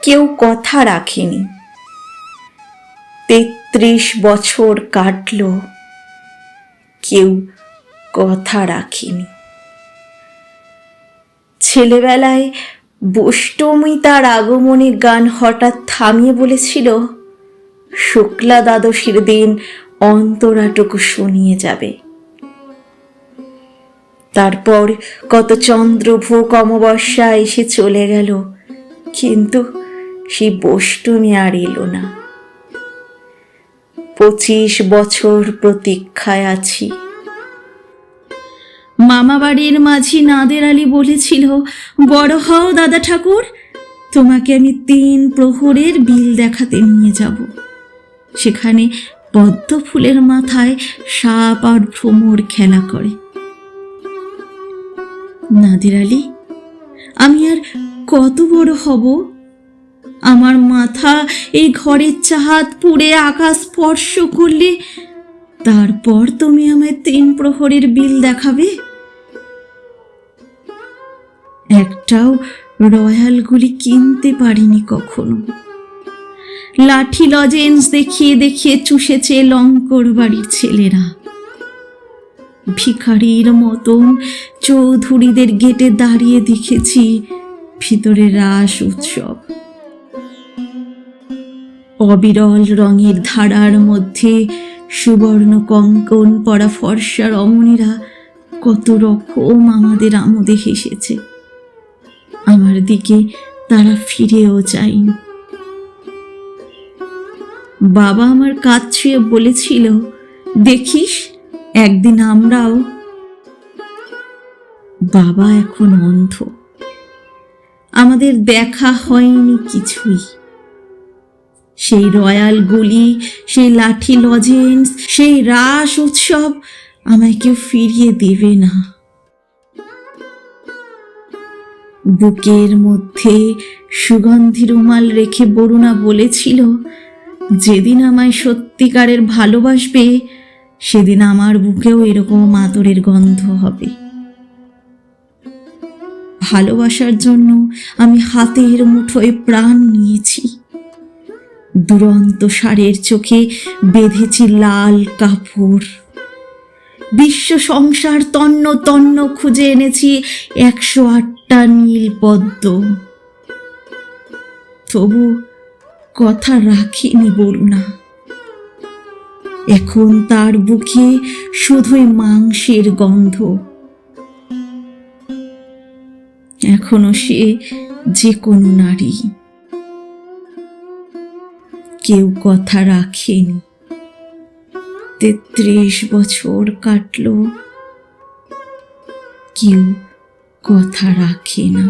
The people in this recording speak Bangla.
কেউ কথা রাখেনি। 33 বছর কাটল, কেউ কথা রাখেনি। ছেলেবেলায় বষ্টমী তার আগমনে গান হঠাৎ থামিয়ে বলেছিল, শুক্লা দ্বাদশীর দিন অন্তরাটুকু শুনিয়ে যাবে। তারপর কত চন্দ্রভোগ অমাবস্যা এসে চলে গেল, কিন্তু সেই বষ্টমী আর এলো না। 25 বছর প্রতীক্ষায় আছি। মামাবাড়ির মাঝি নাদের আলী বলেছিল, বড় হও দাদা ঠাকুর, তোমাকে আমি 3 প্রহরের বিল দেখাতে নিয়ে যাব। সেখানে পদ্ম ফুলের মাথায় সাপ আর ভ্রমর খেলা করে। নাদের আলী, আমি আর কত বড় হব? আমার মাথা এই ঘরের চাঁদ পুড়ে আকাশ স্পর্শ করলে তারপর তুমি আমায় 3 প্রহরের বিল দেখাবে? একটাও রয়্যাল গুলি কিনতে পারিনি কখনো। লাঠি লজেন্স দেখিয়ে দেখিয়ে চুষেছে লঙ্কর বাড়ির ছেলেরা। ভিখারির মতন চৌধুরীদের গেটে দাঁড়িয়ে দেখেছি ভিতরে রাস উৎসব। অবিরল রঙের ধারার মধ্যে সুবর্ণ কঙ্কন পরা ফর্সা রমণীরা কত রকম আমাদের আমোদে হেসেছে। আমার দিকে তারা ফিরেও যায়নি। বাবা আমার কাঁধ ছুঁয়ে বলেছিল, দেখিস একদিন আমরাও। বাবা এখন অন্ধ, আমাদের দেখা হয়নি কিছুই। সেই রয়্যাল গুলি, সেই লাঠি লজেন্স, সেই রাস উৎসব আমায় কেউ ফিরিয়ে দেবে না। বুকের মধ্যে সুগন্ধি রুমাল রেখে বরুণা বলেছিল, যেদিন আমায় সত্যিকারের ভালোবাসবে সেদিন আমার বুকেও এরকম আদরের গন্ধ হবে। ভালোবাসার জন্য আমি হাতের মুঠোয় প্রাণ নিয়েছি। দুরন্ত ষাঁড়ের চোখে বেঁধেছি লাল কাপড়। বিশ্ব সংসার তন্ন তন্ন খুঁজে এনেছি 108টা নীল পদ্ম। তবু কথা রাখিনি বরুণা। এখন তার বুকে শুধুই মাংসের গন্ধ। এখনো সে যে কোনো নারী। কেউ কথা রাখেনি। 33 বছর কাটল, কেউ কথা রাখে না।